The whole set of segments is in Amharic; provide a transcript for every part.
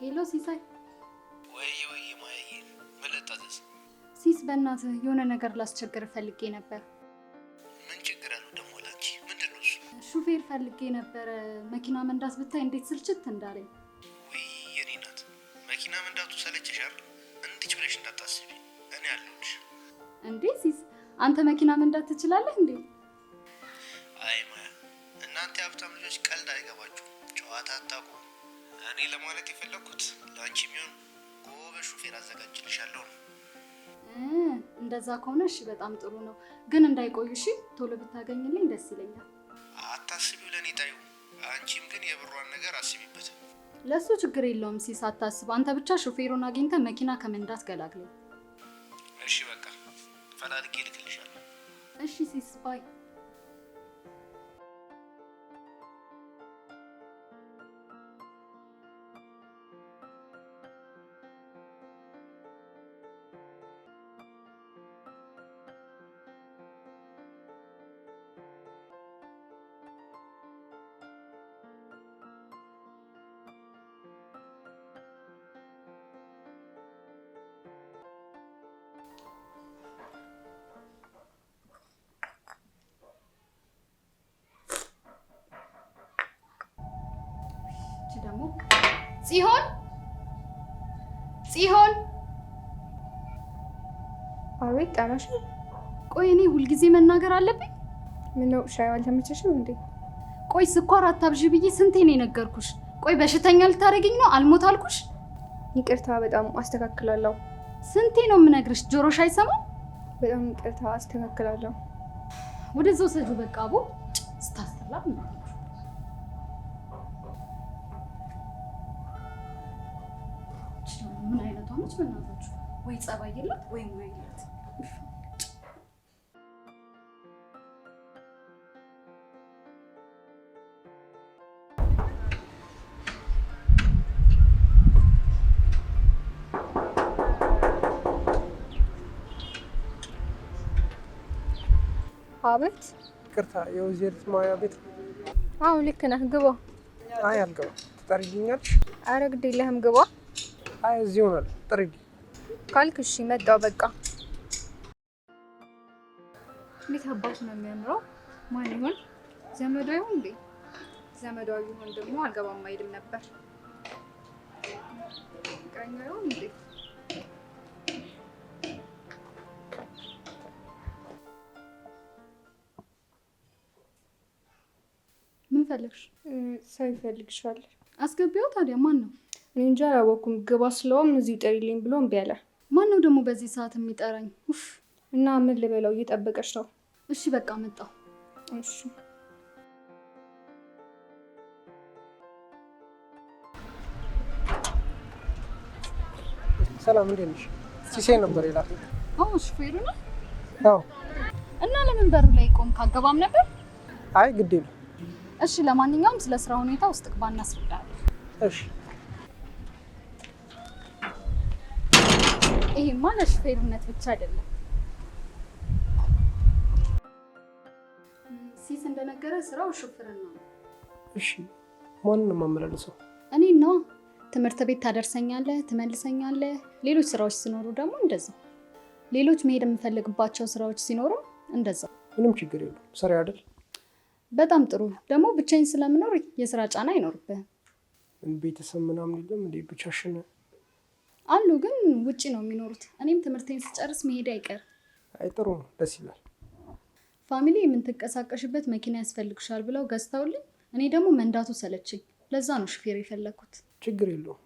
ሄሎ ሲሳይ። ወይ ማይ ምን ልታዘዝ? ሲስ በእናትህ የሆነ ነገር ላስቸግር ፈልጌ ነበር። ምን ችግር አለው ደግሞ ላንቺ? ምንድነው እሱ? ሹፌር ፈልጌ ነበር። መኪና መንዳት ብታይ እንዴት ስልችት እንዳለኝ። ወይ የኔ ናት። መኪና መንዳቱ ሰለችሽ አይደል? እንድች ብለሽ እንዳታስቢ እኔ አለሁልሽ። እንዴ ሲስ አንተ መኪና መንዳት ትችላለህ እንዴ? አይ ማያ እናንተ ሀብታም ልጆች ቀልድ አይገባችሁ፣ ጨዋታ አታውቁ። እኔ ለማለት የፈለኩት ላንቺ የሚሆን ጎበዝ ሹፌር አዘጋጅልሻለሁ ነው። እንደዛ ከሆነ እሺ በጣም ጥሩ ነው። ግን እንዳይቆዩ እሺ፣ ቶሎ ብታገኝልኝ ደስ ይለኛል። አታስቢው፣ ለኔ ታዩ። አንቺም ግን የብሯን ነገር አስቢበት። ለሱ ችግር የለውም ሲስ አታስብ። አንተ ብቻ ሹፌሩን አግኝተህ መኪና ከመንዳት ገላግለኝ። እሺ በቃ ፈላልጌ ልክልሻለሁ። እሺ ሲስ ባይ። ደግሞ ጽዮን አቤት ጠራሽ? ቆይ እኔ ሁልጊዜ መናገር አለብኝ? ምነው ሻይ አልተመቸሽም እንዴ? ቆይ ስኳር አታብዢ ብዬ ስንቴ ነው የነገርኩሽ? ቆይ በሽተኛ ልታረጊኝ ነው? አልሞት አልኩሽ? ይቅርታ በጣም አስተካክላለሁ። ስንቴ ነው የምነግርሽ? ጆሮሽ አይሰማም? በጣም ይቅርታ አስተካክላለሁ። ወደዛው ሰጁ በቃ አቦ ስታስተላ ምን አይነቷ ነች በእናታችሁ? ወይ ጸባይ የላት ወይ ሙያ የላት። አቤት። ይቅርታ የወይዘሪት ማያ ቤት? አዎ ልክ ነህ፣ ግባ። አይ አልገባም። ትጠሪልኛለሽ? ኧረ ግድ የለህም ግባ። አይ እዚህ ሆናል። ጥሪልኝ ካልክ እሺ መጣሁ በቃ። እንዴት አባቱ ነው የሚያምረው! ማን ይሆን? ዘመዷ ይሆን እንዴ? ዘመዷ ቢሆን ደግሞ አልገባም አይልም ነበር። ፍቅረኛ ይሆን እንዴ? ምን ፈልግሽ? ሰው ይፈልግሻል። አስገቢው። ታዲያ ማን ነው? እኔ እንጃ አላወኩም። ግባ ስለውም እዚህ ጥሪልኝ ብሎ እምቢ አለ። ማን ነው ደግሞ በዚህ ሰዓት የሚጠራኝ? ኡፍ። እና ምን ልበለው? እየጠበቀሽ ነው። እሺ በቃ መጣሁ። እሺ ሰላም፣ እንዴት ነሽ? ሲሳይ ነበር ይላል። አዎ ሹፌሩ ነው። አዎ። እና ለምን በሩ ላይ ቆም? ካገባም ነበር። አይ ግድ የለም። እሺ ለማንኛውም ስለ ስራ ሁኔታ ውስጥ ግባ እናስረዳለን። እሺ። ይሄማ ለሹፌርነት ብቻ አይደለም። ሲስ እንደነገረ ስራው ሹፍርና ነው። እሺ ማንን ማመላለሰው? እኔ ነው። ትምህርት ቤት ታደርሰኛለህ፣ ትመልሰኛለህ። ሌሎች ስራዎች ሲኖሩ ደግሞ እንደዛው። ሌሎች መሄድ የምፈልግባቸው ስራዎች ሲኖሩ እንደዛው። ምንም ችግር የለም። ስራ አይደል? በጣም ጥሩ። ደግሞ ብቻዬን ስለምኖር የስራ ጫና አይኖርብህም። ቤተሰብ ምናምን የለም እንዴ? ብቻሽን? አሉ ግን ውጪ ነው የሚኖሩት። እኔም ትምህርቴን ስጨርስ መሄድ አይቀር። አይ ጥሩ ነው፣ ደስ ይላል። ፋሚሊ የምትንቀሳቀሽበት መኪና ያስፈልግሻል ብለው ገዝተውልኝ፣ እኔ ደግሞ መንዳቱ ሰለችኝ። ለዛ ነው ሹፌር የፈለኩት። ችግር የለውም።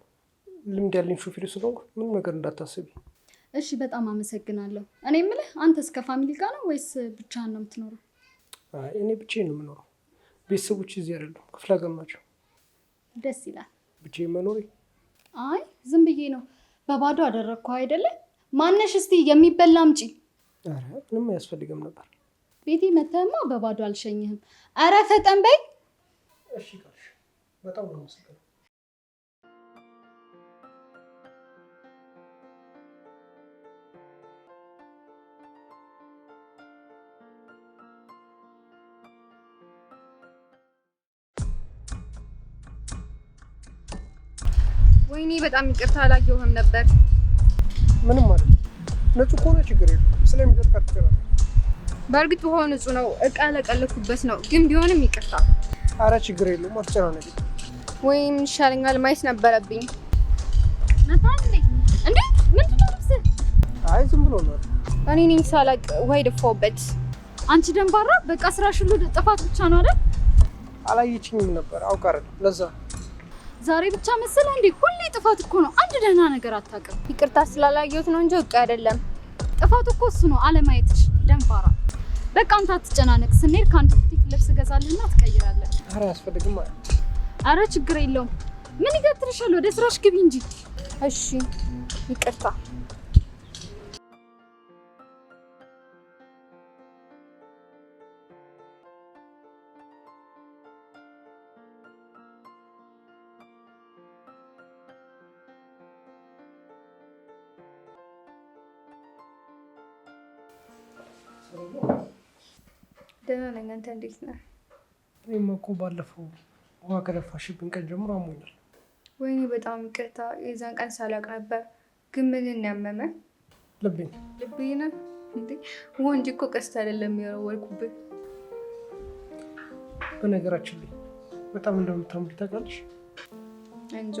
ልምድ ያለኝ ሹፌር ስለሆንኩ ምንም ነገር እንዳታስቢ። እሺ በጣም አመሰግናለሁ። እኔ የምልህ አንተስ ከፋሚሊ ጋር ነው ወይስ ብቻህን ነው የምትኖረው? አይ እኔ ብቻዬን ነው የምኖረው። ቤተሰቦች እዚህ አይደሉም፣ ክፍለ ሀገር ናቸው። ደስ ይላል። ብቻዬን መኖሬ? አይ ዝም ብዬ ነው። በባዶ አደረግኩ አይደለ? ማነሽ እስቲ የሚበላ አምጪ። ኧረ ምንም አያስፈልግም ነበር። ቤቴ መተህማ በባዶ አልሸኝህም። ኧረ ፈጠን በይ። እሺ ካልሽ በጣም ነው የምሰጠው። ወይኔ በጣም ይቅርታ አላየሁህም ነበር። ምንም ማለት ንጹህ ከሆነ ችግር የለም። ስለሚደርቅ አትጨናነቅ። በእርግጥ ውሃው ንጹህ ነው፣ እቃ ለቀለኩበት ነው። ግን ቢሆንም ይቅርታ። አረ ችግር የለውም፣ አትጨናነቂ። ወይም ይሻለኛል ማየት ነበረብኝ። ነታንዴ እንዴ ምንድን ነው ልብስህ? አይ ዝም ብሎ ነው። እኔ ነኝ ሳላቅ ውሃ የደፋሁበት። አንቺ ደንባራ፣ በቃ ስራሽ ሁሉ ጥፋት ብቻ ነው አይደል? አላየችኝም ነበር አውቃለሁ። ለዛ ዛሬ ብቻ መሰለ እንዴ? ሁሌ ጥፋት እኮ ነው። አንድ ደህና ነገር አታውቅም። ይቅርታ ስላላየሁት ነው እንጂ እውቅ አይደለም። ጥፋቱ እኮ እሱ ነው አለማየትሽ። ደንባራ፣ በቃ አንተ አትጨናነቅ። ስንሄድ ከአንድ ቡቲክ ልብስ ገዛልህና ትቀይራለህ። አረ አያስፈልግም ማለት። አረ ችግር የለውም። ምን ይገትርሻል? ወደ ስራሽ ግቢ እንጂ። እሺ ይቅርታ። ደህና ነኝ። አንተ እንዴት ነህ? እኔማ እኮ ባለፈው ውሃ ከደፋሽብኝ ቀን ጀምሮ አሞኛል። ወይኔ በጣም ይቅርታ። የዛን ቀን ሳላቅ ነበር። ግን ምን ያመመ? ልቤን። ልቤን እንዴ? ወንጂ እኮ ቀስት አይደለም የወረወርኩብህ። በነገራችን ላይ በጣም እንደምታምሪ ታውቃለሽ? እንጃ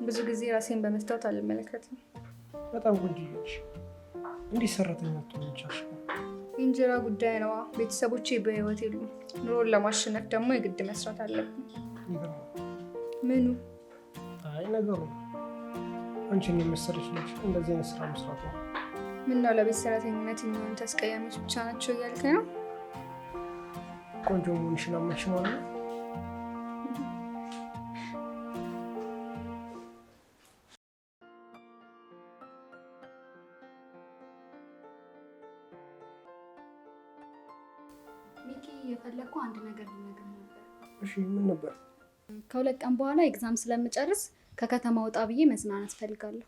ብዙ ጊዜ ራሴን በመስታወት አልመለከትም። በጣም ቆንጆ ነሽ። እንዲህ ሰራተኛ ትሆንቻለሽ። የእንጀራ ጉዳይ ነዋ። ቤተሰቦቼ በህይወት የሉም። ኑሮን ለማሸነፍ ደግሞ የግድ መስራት አለብን። ምኑ? አይ ነገሩ አንቺን የመሰለች ልጅ እንደዚህ አይነት ስራ መስራት ነው። ምነው ለቤት ሰራተኝነት የሚሆኑት አስቀያሚዎች ብቻ ናቸው እያልከኝ ነው? ቆንጆ መሆንሽን አመንሽ ማለት ነው። ሚኪ የፈለኩ አንድ ነገር ልነግርህ ነበር። እሺ ምን ነበር? ከሁለት ቀን በኋላ ኤግዛም ስለምጨርስ ከከተማ ወጣ ብዬ መዝናናት ፈልጋለሁ።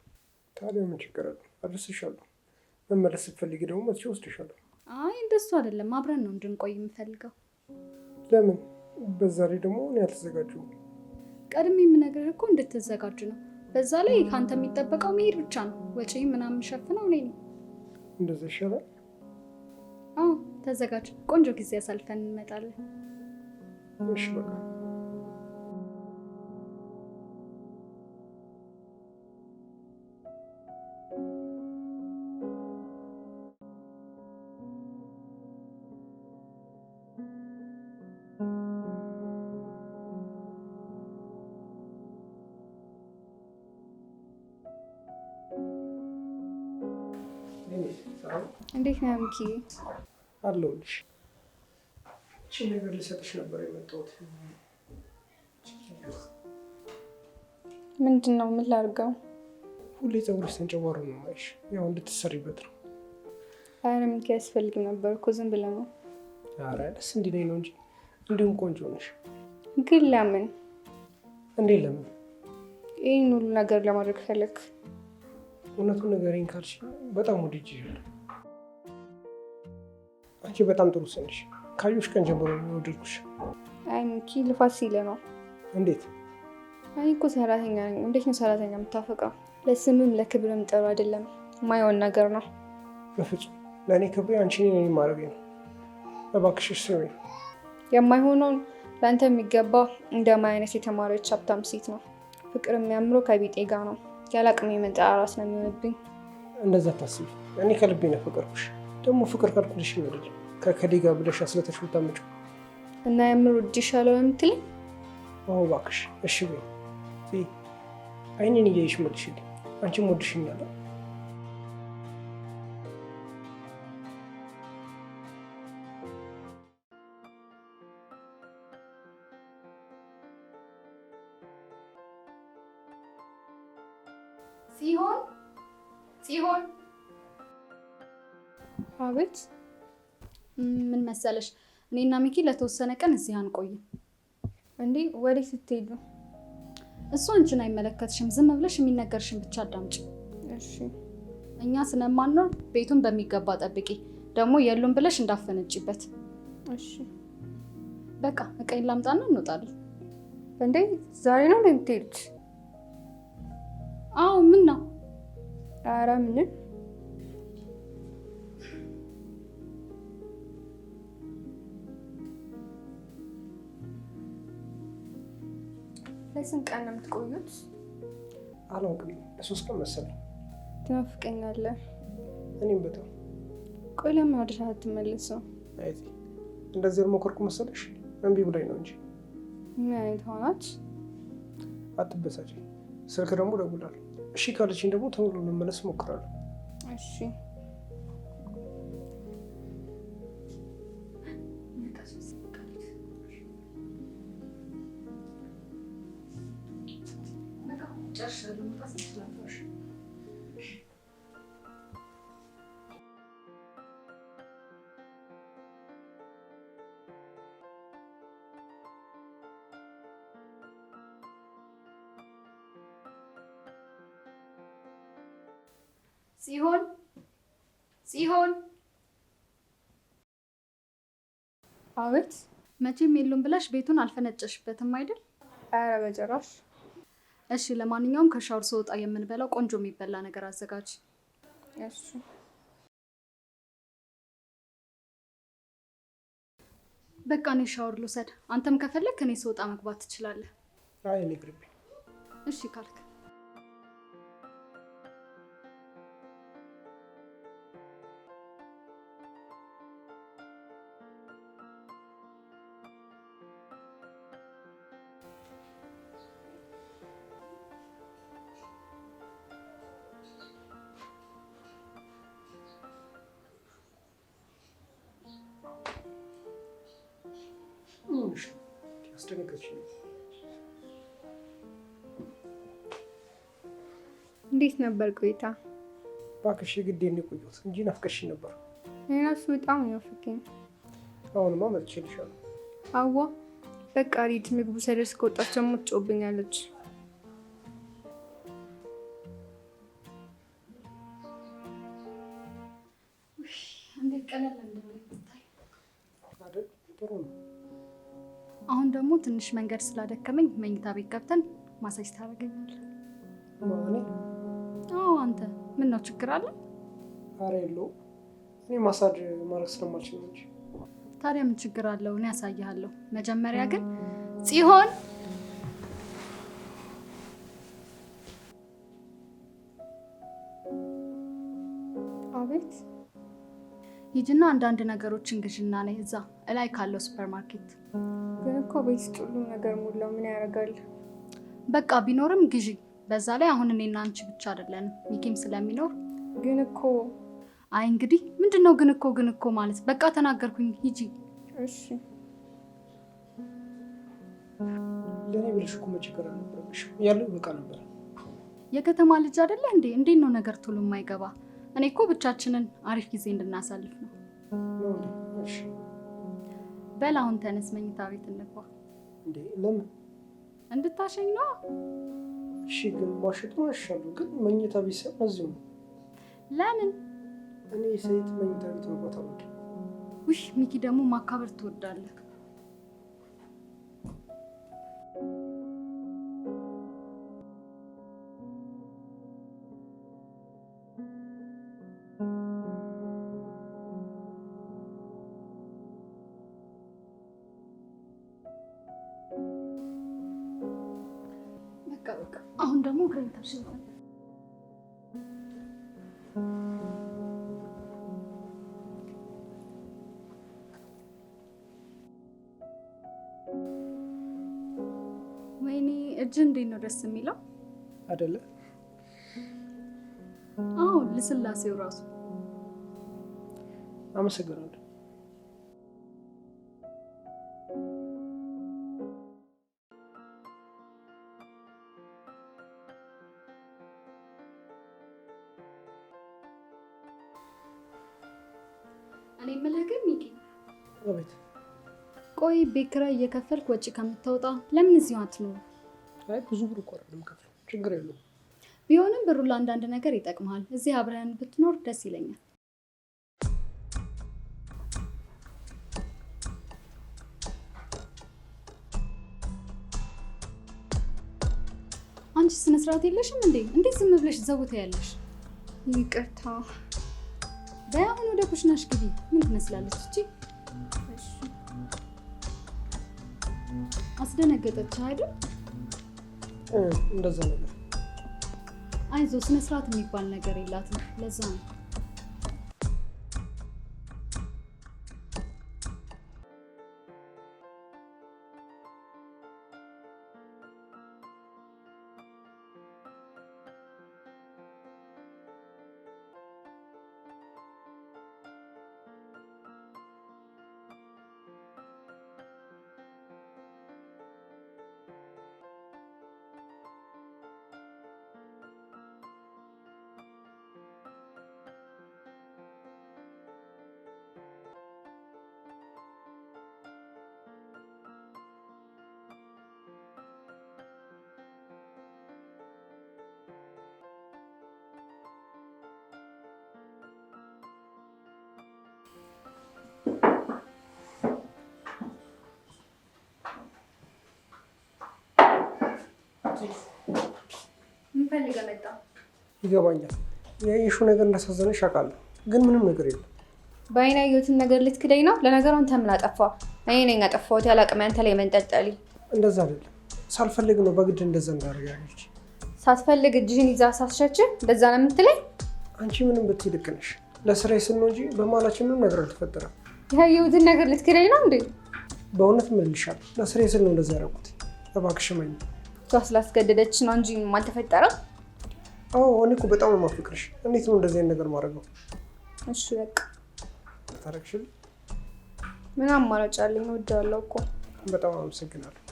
ታዲያ ምን ችግር አለ? አድርስሻለሁ። መመለስ ስትፈልጊ ደግሞ መጥቼ ወስድሻለሁ። አይ እንደሱ አይደለም፣ አብረን ነው እንድንቆይ የምፈልገው። ለምን? በዛ ላይ ደግሞ እኔ አልተዘጋጀሁም። ቀድሜ የምነግርህ እኮ እንድትዘጋጅ ነው። በዛ ላይ ከአንተ የሚጠበቀው መሄድ ብቻ ነው። ወጪ ምናምን ሸፍነው እኔ ነኝ። እንደዛ ይሻላል። አዎ ተዘጋጅ። ቆንጆ ጊዜ አሳልፈን እንመጣለን። እሺ በቃ እንዴት ነው ሚኪ? አለሁልሽ። እቺ ነገር ልሰጥሽ ነበር የመጣሁት። ምንድን ነው? ምን ላድርገው? ሁሌ ፀጉርሽ ተንጨባሮ ነው የማይሽ። ያው እንድትሰሪበት ነው። አረ ሚኪ አያስፈልግም ነበር እኮ ዝም ብለህ ነው። ኧረ ደስ እንዲለኝ ነው እንጂ እንዲሁም ቆንጆ ነሽ። ግን ለምን? እንዴት ለምን? ይህን ሁሉ ነገር ለማድረግ ፈለግ? እውነቱን ንገረኝ ካልሽ በጣም ወድጄሻለሁ። አንቺ በጣም ጥሩ ሰው ነሽ። ካየሁሽ ቀን ጀምሮ ነው የወደድኩሽ። አይ ሚኪ ልፋት ሲለ ነው። እንዴት? እኔ እኮ ሰራተኛ ነኝ። እንዴት ነው ሰራተኛ የምታፈቅረው? ለስምም ለክብርም ጥሩ አይደለም። የማይሆን ነገር ነው። በፍጹም ለእኔ ክብሬ አንቺን እኔን ማድረግ ነው። እባክሽ ስሚ። የማይሆነውን ለአንተ የሚገባ እንደማይ አይነት የተማረች ሀብታም ሴት ነው። ፍቅር የሚያምረው ከቢጤ ጋር ነው። ያለ አቅሜ የመጣ ራስ ነው የሚሆንብኝ። እንደዛ ታስቢ። እኔ ከልቤ ነው ያፈቀርኩሽ። ደግሞ ፍቅር ካልኩልሽ ይወደድ ከከዴ ጋር ብለሽ አስለተሽ ብታመጪው እና የምር ወድሻለሁ የምትለኝ? አዎ እባክሽ እሺ በይ። አይኔን እያየሽ መልሽልኝ። አንቺም ወድሽኛል። ሲሆን አቤት። ምን መሰለሽ፣ እኔና ሚኪ ለተወሰነ ቀን እዚህ አንቆይም። እንዴ ወዴት ስትሄዱ? እሱ አንቺን አይመለከትሽም። ዝም ብለሽ የሚነገርሽን ብቻ አዳምጪ። እሺ። እኛ ስለማንኖር ቤቱን በሚገባ ጠብቂ። ደግሞ የሉም ብለሽ እንዳፈነጭበት። እሺ። በቃ እቃዬን ላምጣና እንወጣለን። እንዴ ዛሬ ነው የምትሄዱት? አዎ ምን ነው? ኧረ ምንም። ለስንት ቀን ነው የምትቆዩት? አላውቅም፣ ለ3 ቀን መሰለኝ። ትናፍቀኛለህ። እኔም በጣም። ቆይ ለምን አዲስ አትመለስም? አይቲ እንደዚህ ያልሞከርኩ መሰለሽ? እምቢ ብላኝ ነው እንጂ። ምን አይነት ሆናች? አትበሳጭ። ስልክ ደግሞ እደውላለሁ። እሺ ካለችኝ ደግሞ ቶሎ ለመመለስ እሞክራለሁ። እሺ። ጽዮን አቤት። መቼም የሉም ብለሽ ቤቱን አልፈነጨሽበትም አይደል? ኧረ በጭራሽ። እሺ ለማንኛውም ከሻወር ስወጣ የምንበላው ቆንጆ የሚበላ ነገር አዘጋጅ። እሺ። በቃ እኔ ሻወር ልውሰድ። አንተም ከፈለክ እኔ ስወጣ መግባት ትችላለህ። አይ እኔ ይቅርብኝ። እሺ ካልክ አስደነገጥሽኝ። እንዴት ነበር ቆይታ? እባክሽ የግዴ ነው የቆየሁት እንጂ ናፍቀሽኝ ነበር። እኔ እራሱ በጣም ነው ያፈቀኝ። አሁንማ መጥቼልሻለሁ። አዋ በቃ ሪድ ምግቡ ሳይደርስ ከወጣች ደግሞ ትጮህብኛለች። እንዴት ቀለል እንደምታይ አይደል? ጥሩ ነው። አሁን ደግሞ ትንሽ መንገድ ስላደከመኝ መኝታ ቤት ገብተን ማሳጅ ታደርገኛለህ። ማኔ? አዎ አንተ ምን ነው ችግር አለ? ኧረ የለውም። እኔ ማሳጅ ማድረግ ስለማልችል ነው እንጂ። ታዲያ ምን ችግር አለው? እኔ ያሳይሃለሁ። መጀመሪያ ግን ጽዮን አቤት። ሂጂና አንዳንድ ነገሮችን ግዢና ነይ እዛ እላይ ካለው ሱፐር ማርኬት። ግን እኮ ቤት ውስጥ ሁሉም ነገር ሞላው። ምን ያደርጋል? በቃ ቢኖርም ግዢ። በዛ ላይ አሁን እኔና አንቺ ብቻ አይደለንም፣ ሚኪም ስለሚኖር። ግን እኮ አይ እንግዲህ ምንድነው ግን እኮ ማለት? በቃ ተናገርኩኝ፣ ሂጂ። እሺ። ለእኔ ብለሽ እኮ መቸገር አልነበረብሽም። ያለው በቃ ነበር። የከተማ ልጅ አይደለ እንዴ? እንዴት ነው ነገር ቶሎ የማይገባ? እኔ እኮ ብቻችንን አሪፍ ጊዜ እንድናሳልፍ ነው። እሺ በል አሁን ተነስ፣ መኝታ ቤት እንግባ። እንዴ ለምን? እንድታሸኝ ነው። እሺ ግን ማሸት ማሻለሁ፣ ግን መኝታ ቤት ሰው እዚሁ ነው። ለምን? እኔ ሴት መኝታ ቤት መግባት አልወድም። ውይ ሚኪ ደግሞ ማካበር ትወዳለህ። በቃ አሁን ደግሞ ግሬን ታሽንታል። ወይኔ እጅ እንዴት ነው ደስ የሚለው አይደለ? አዎ ልስላሴው ራሱ። አመሰግናለሁ። እኔ የምልህ ግን ሚኪ፣ አቤት። ቆይ ቤት ኪራይ እየከፈልክ ወጪ ከምታወጣ ለምን እዚሁ አትኖር? አይ ብዙ ብር እኮ አይደለም ከፍለው፣ ችግር የለውም። ቢሆንም ብሩ ለአንዳንድ ነገር ይጠቅምሃል። እዚህ አብረን ብትኖር ደስ ይለኛል። አንቺ ስነ ስርዓት የለሽም እንዴ? እንዴት ዝም ብለሽ ዘውታ ያለሽ? ይቅርታ። በይ አሁን ወደ ኩሽናሽ ግቢ። ምን ትመስላለች እቺ? አስደነገጠች አይደል? እንደዛ ነገር። አይዞ ስነ ስርዓት የሚባል ነገር የላትም። ለዛ ነው። ምን ፈልገህ መጣ? ይገባኛል። ያየሽው ነገር እንዳሳዘነሽ አውቃለሁ፣ ግን ምንም ነገር የለም። በአይኔ ያየሁትን ነገር ልትክደኝ ነው? ለነገሩ አንተ ምን አጠፋህ? እኔ ነኝ ያጠፋሁት ያለ አቅሜ አንተ ላይ መንጠልጠሌ። እንደዛ አይደለም፣ ሳልፈልግ ነው በግድ እንደዛ እንዳደረጋለች። ሳትፈልግ እጅህን ይዛ ሳስሸች እንደዛ ነው የምትለኝ? አንቺ ምንም ብትይ ልክ ነሽ። ለስራዬ ስል ነው እንጂ በመሀላችን ምንም ነገር አልተፈጠረም። ያየሁትን ነገር ልትክደኝ ነው እንዴ? በእውነት እምልልሻለሁ፣ ለስራዬ ስል ነው እንደዛ ያደረኩት። እባክሽ እመኚኝ። እሷ ስላስገደደች ነው እንጂ ምንም አልተፈጠረም። አዎ እኔ እኮ በጣም ነው የማፈቅርሽ። እንዴት ነው እንደዚህ አይነት ነገር ማድረግ ነው? እሺ በቃ ታረክሽልኝ። ምን አማራጭ አለኝ? እወዳለሁ እኮ። በጣም አመሰግናለሁ።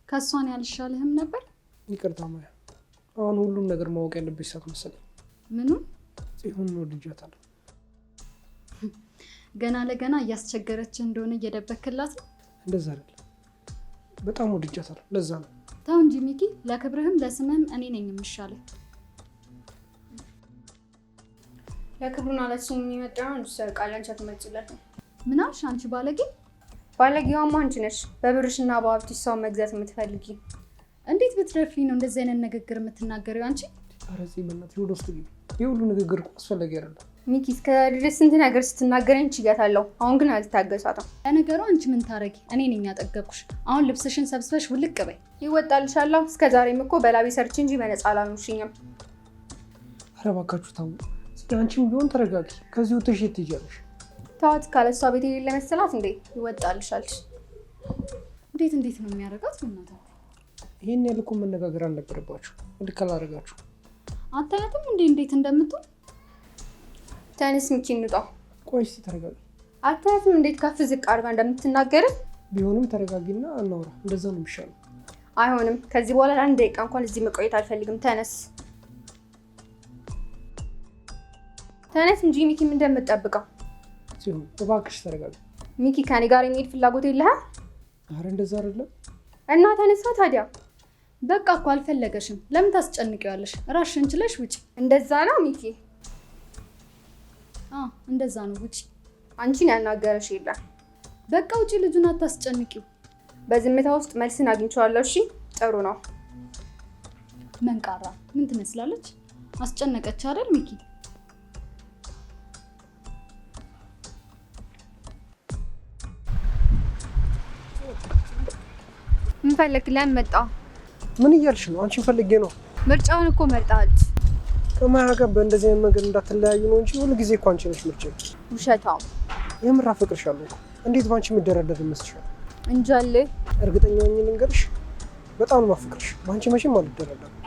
ከሷን ያልሻለህም ነበር? ይቅርታ ማያ፣ አሁን ሁሉም ነገር ማወቅ ያለብሽ ሰዓት መሰለኝ። ምኑን? ጽሁን ነው ልጃታለሁ። ገና ለገና እያስቸገረች እንደሆነ እየደበክላት ነው? እንደዛ አይደለም፣ በጣም ወድጃታለሁ። ለዛ ነው። ተው እንጂ ሚኪ፣ ለክብርህም ለስምህም እኔ ነኝ የምሻለህ። ለክብሩና ለስሙ የሚመጣው እንጂ ሰርቃለን አንቺ አትመጪለት ነው። ምን አልሽ አንቺ ባለጌ? ባለጌዋማ አንቺ ነሽ። በብርሽና በሀብትሽ ሰው መግዛት የምትፈልጊ። እንዴት ብትደፍሪ ነው እንደዚህ አይነት ንግግር የምትናገሪው አንቺ? ኧረ ጽ በእናትሽ ወደ ውስጥ ግቢ። ይህ ሁሉ ንግግር እኮ አስፈላጊ አይደለም። ሚኪ እስከ ድረስ ስንት ነገር ስትናገረኝ ችያታለሁ። አሁን ግን አልታገሳትም። ለነገሩ አንቺ ምን ታረጊ? እኔ ነኝ ያጠገብኩሽ። አሁን ልብስሽን ሰብስበሽ ውልቅ በይ። ይወጣልሻል። እስከ ዛሬም እኮ በላቤ ሰርች እንጂ በነፃ አላኑሽኝም። ኧረ እባካችሁ ታው። አንቺም ቢሆን ተረጋጊ። ከዚህ ወጥተሽ የት ትሄጃለሽ? ታዋት ካለሷ ቤት የሌለ መሰላት እንዴ? ይወጣልሻል። እንዴት ነው የሚያደርጋት? በእናትህ ይሄን ያህል እኮ መነጋገር አልነበረባችሁ። ልክ አላደረጋችሁ። አታያትም እንዴ እንዴት እንደምትሆን? ተነስ ሚኪ እንውጣ። ቆይ እስኪ ተረጋጊ። አታያትም እንዴት ከፍ ዝቅ አድርጋ እንደምትናገር? ቢሆንም ተረጋጊና እናውራ። እንደዛ ነው የሚሻለው። አይሆንም። ከዚህ በኋላ ለአንድ ደቂቃ እንኳን እዚህ መቆየት አልፈልግም። ተነስ እንጂ ሚኪ ምን እንደምትጠብቀው? ሲሆን እባክሽ ተረጋጊ። ሚኪ ከኔ ጋር የሚሄድ ፍላጎት የለህም? ኧረ እንደዛ አይደለም። እና ተነሳ ታዲያ። በቃ እኮ አልፈለገሽም። ለምን ታስጨንቂዋለሽ? ራስሽን ችለሽ ውጪ። እንደዛ ነው ሚኪ? እንደዛ ነው። ውጪ። አንቺን ያናገረሽ የለም። በቃ ውጪ። ልጁን አታስጨንቂው። በዝምታ ውስጥ መልስን አግኝቼዋለሁ። እሺ ጥሩ ነው። መንቃራ ምን ትመስላለች? አስጨነቀች አይደል ሚኪ? ምን ፈለክ? ለምን መጣ? ምን እያልሽ ነው? አንቺን ፈልጌ ነው። ምርጫውን እኮ መርጣለች። ከማያ ጋር በእንደዚህ አይነት መንገድ እንዳትለያዩ ነው እንጂ ሁሉ ጊዜ እኮ አንቺ ነሽ ምርጫዬ። ውሸታም። የምር አፈቅርሻለሁ። እንዴት ባንቺ የሚደረደር ይመስልሻል? እንጃል። እርግጠኛ ነኝ ልንገርሽ፣ በጣም ነው የማፈቅርሽ። ባንቺ መቼም አልደረደርም።